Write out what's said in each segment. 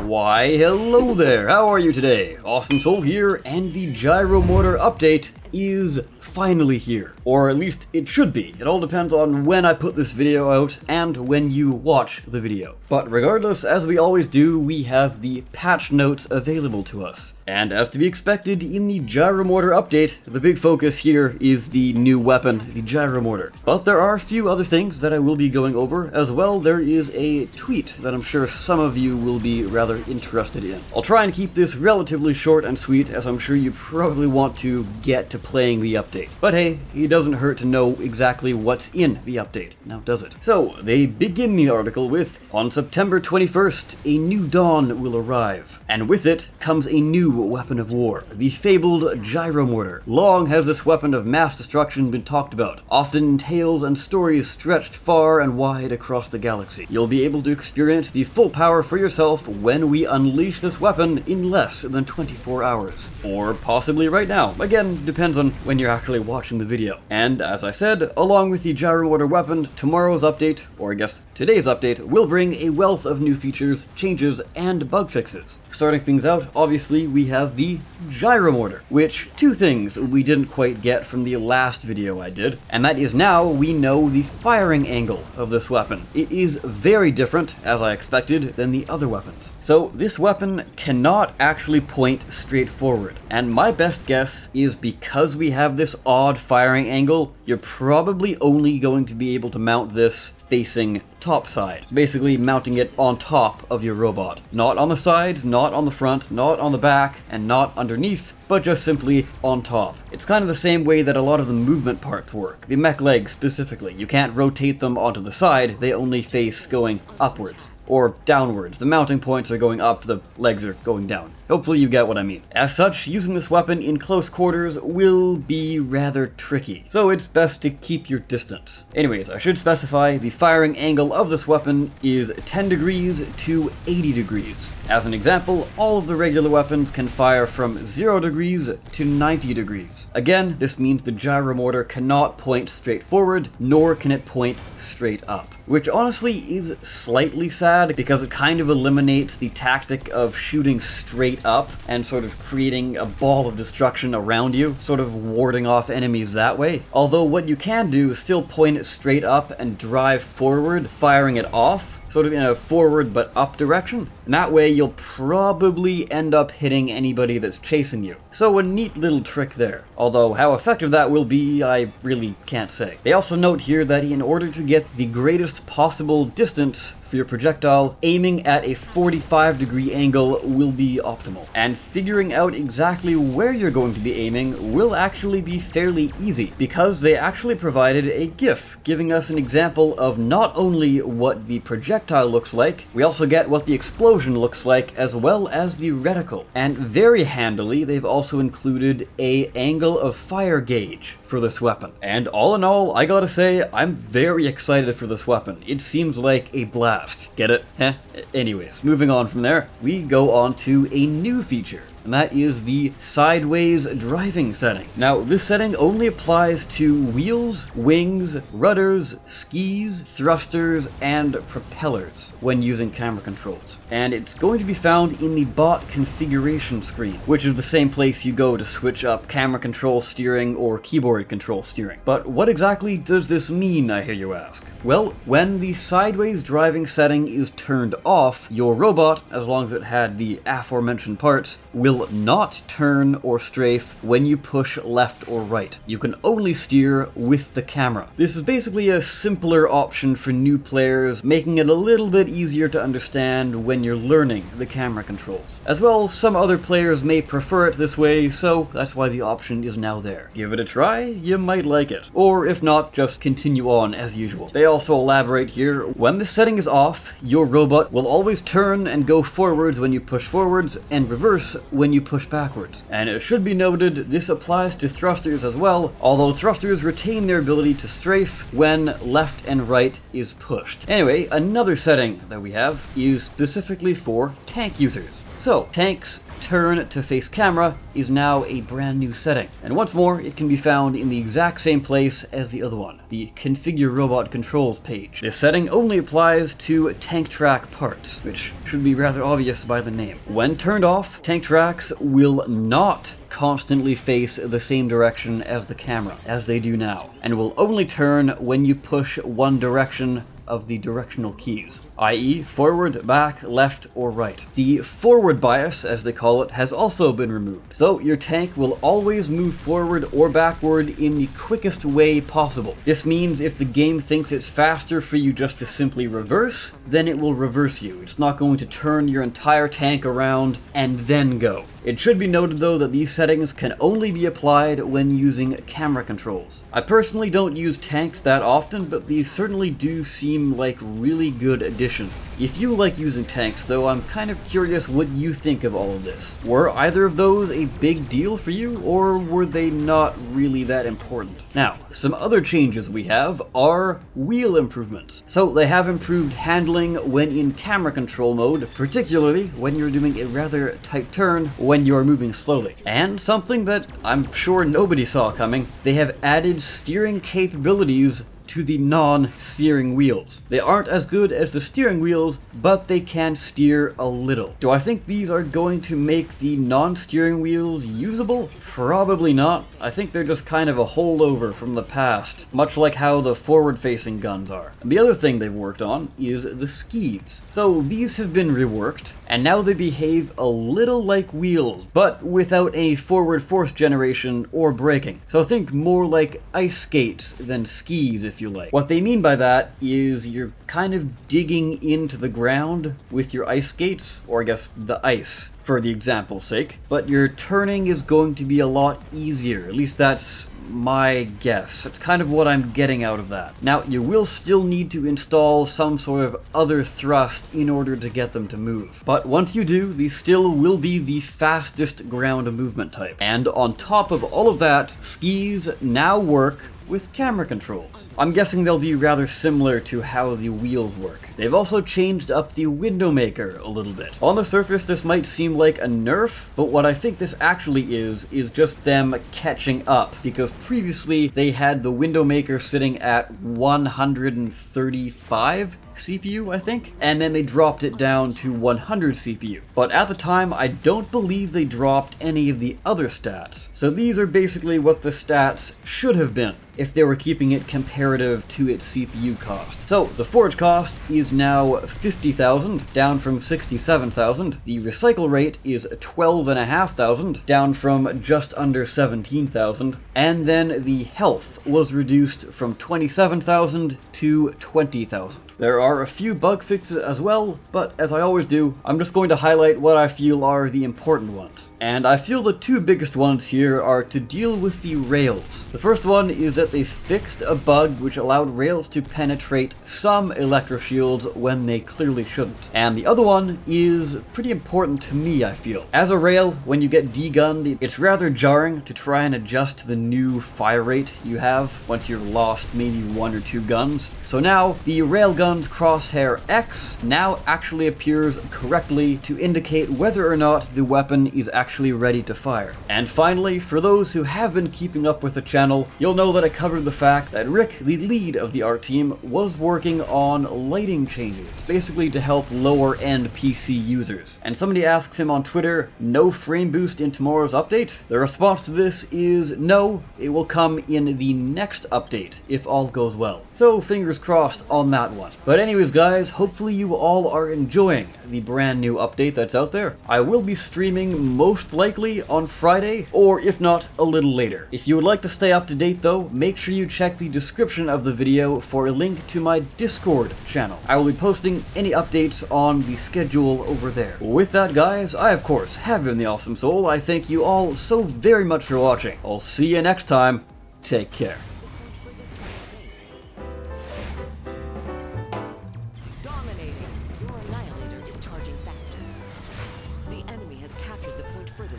Why, hello there, how are you today? Awesome Soul here, and the Gyro Mortar update is finally here. Or at least it should be. It all depends on when I put this video out and when you watch the video. But regardless, as we always do, we have the patch notes available to us. And as to be expected in the Gyro Mortar update, the big focus here is the new weapon, the Gyro Mortar. But there are a few other things that I will be going over. As well, there is a tweet that I'm sure some of you will be rather interested in. I'll try and keep this relatively short and sweet, as I'm sure you probably want to get to playing the update. But hey, it doesn't hurt to know exactly what's in the update, now does it? So, they begin the article with, on September 21st, a new dawn will arrive, and with it comes a new weapon of war, the fabled Gyro Mortar. Long has this weapon of mass destruction been talked about, often in tales and stories stretched far and wide across the galaxy. You'll be able to experience the full power for yourself when we unleash this weapon in less than 24 hours. Or possibly right now. Again, depends on when you're actually watching the video. And as I said, along with the Gyro Mortar weapon, tomorrow's update, or I guess today's update, will bring a wealth of new features, changes, and bug fixes. Starting things out, obviously, we have the Gyro Mortar, which, two things we didn't quite get from the last video I did, and that is now we know the firing angle of this weapon. It is very different, as I expected, than the other weapons. So this weapon cannot actually point straight forward, and my best guess is because we have this odd firing angle, you're probably only going to be able to mount this facing topside. So basically mounting it on top of your robot. Not on the sides, not on the front, not on the back, and not underneath, but just simply on top. It's kind of the same way that a lot of the movement parts work. The mech legs specifically. You can't rotate them onto the side, they only face going upwards. Or downwards. The mounting points are going up, the legs are going down. Hopefully you get what I mean. As such, using this weapon in close quarters will be rather tricky, so it's best to keep your distance. Anyways, I should specify the firing angle of this weapon is 10 degrees to 80 degrees. As an example, all of the regular weapons can fire from 0 degrees to 90 degrees. Again, this means the Gyro Mortar cannot point straight forward, nor can it point straight up. Which honestly is slightly sad, because it kind of eliminates the tactic of shooting straight up and sort of creating a ball of destruction around you, sort of warding off enemies that way. Although what you can do is still point it straight up and drive forward, firing it off, sort of in a forward but up direction. And that way you'll probably end up hitting anybody that's chasing you. So a neat little trick there. Although how effective that will be, I really can't say. They also note here that in order to get the greatest possible distance for your projectile, aiming at a 45-degree angle will be optimal. And figuring out exactly where you're going to be aiming will actually be fairly easy, because they actually provided a GIF giving us an example of not only what the projectile looks like, we also get what the explosion looks like, as well as the reticle. And very handily, they've also included a angle of fire gauge for this weapon. And all in all, I gotta say, I'm very excited for this weapon. It seems like a blast. Get it? Heh? Anyways, moving on from there, we go on to a new feature, and that is the sideways driving setting. Now, this setting only applies to wheels, wings, rudders, skis, thrusters, and propellers when using camera controls. And it's going to be found in the bot configuration screen, which is the same place you go to switch up camera control steering or keyboard control steering. But what exactly does this mean, I hear you ask? Well, when the sideways driving setting is turned off, your robot, as long as it had the aforementioned parts, will not turn or strafe when you push left or right. You can only steer with the camera. This is basically a simpler option for new players, making it a little bit easier to understand when you're learning the camera controls. As well, some other players may prefer it this way, so that's why the option is now there. Give it a try, you might like it. Or if not, just continue on as usual. They also elaborate here, when the setting is off, your robot will always turn and go forwards when you push forwards, and reverse when you push backwards. And it should be noted, this applies to thrusters as well, although thrusters retain their ability to strafe when left and right is pushed. Anyway, another setting that we have is specifically for tank users. So, tanks turn to face camera is now a brand new setting. And once more, it can be found in the exact same place as the other one, the Configure Robot Controls page. This setting only applies to tank track parts, which should be rather obvious by the name. When turned off, tank tracks will not constantly face the same direction as the camera, as they do now, and will only turn when you push one direction of the directional keys, i.e. forward, back, left, or right. The forward bias, as they call it, has also been removed, so your tank will always move forward or backward in the quickest way possible. This means if the game thinks it's faster for you just to simply reverse, then it will reverse you. It's not going to turn your entire tank around and then go. It should be noted though that these settings can only be applied when using camera controls. I personally don't use tanks that often, but these certainly do seem like really good additions. If you like using tanks though, I'm kind of curious what you think of all of this. Were either of those a big deal for you, or were they not really that important? Now, some other changes we have are wheel improvements. So they have improved handling when in camera control mode, particularly when you're doing a rather tight turn when you're moving slowly. And something that I'm sure nobody saw coming, they have added steering capabilities to the non-steering wheels. They aren't as good as the steering wheels, but they can steer a little. Do I think these are going to make the non-steering wheels usable? Probably not. I think they're just kind of a holdover from the past, much like how the forward-facing guns are. The other thing they've worked on is the skis. So these have been reworked, and now they behave a little like wheels, but without any forward force generation or braking. So think more like ice skates than skis, if you like. What they mean by that is you're kind of digging into the ground with your ice skates, or I guess the ice, for the example's sake, but your turning is going to be a lot easier. At least that's my guess. It's kind of what I'm getting out of that. Now, you will still need to install some sort of other thrust in order to get them to move. But once you do, these still will be the fastest ground movement type. And on top of all of that, skis now work with camera controls. I'm guessing they'll be rather similar to how the wheels work. They've also changed up the window maker a little bit. On the surface, this might seem like a nerf, but what I think this actually is just them catching up, because previously they had the window maker sitting at 135 CPU, I think, and then they dropped it down to 100 CPU. But at the time, I don't believe they dropped any of the other stats. So these are basically what the stats should have been if they were keeping it comparative to its CPU cost. So the forge cost is now 50,000, down from 67,000. The recycle rate is 12,500, down from just under 17,000. And then the health was reduced from 27,000 to 20,000. There are a few bug fixes as well, but as I always do, I'm just going to highlight what I feel are the important ones. And I feel the two biggest ones here are to deal with the rails. The first one is that they fixed a bug which allowed rails to penetrate some electro shields when they clearly shouldn't. And the other one is pretty important to me, I feel. As a rail, when you get degunned, it's rather jarring to try and adjust to the new fire rate you have once you've lost maybe one or two guns. So now, the railgun's crosshair X now actually appears correctly to indicate whether or not the weapon is actually ready to fire. And finally, for those who have been keeping up with the channel, you'll know that I covered the fact that Rick, the lead of the art team, was working on lighting changes, basically to help lower-end PC users. And somebody asks him on Twitter, no frame boost in tomorrow's update? The response to this is no, it will come in the next update, if all goes well. So fingers crossed on that one. But anyways guys, hopefully you all are enjoying the brand new update that's out there. I will be streaming most likely on Friday, or if not, a little later. If you would like to stay up to date though, make sure you check the description of the video for a link to my Discord channel. I will be posting any updates on the schedule over there. With that guys, I of course have been the Awesome Soul. I thank you all so very much for watching. I'll see you next time. Take care.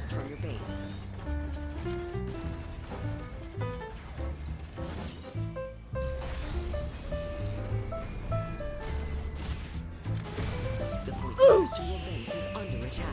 From your base. The point close to your base is under attack.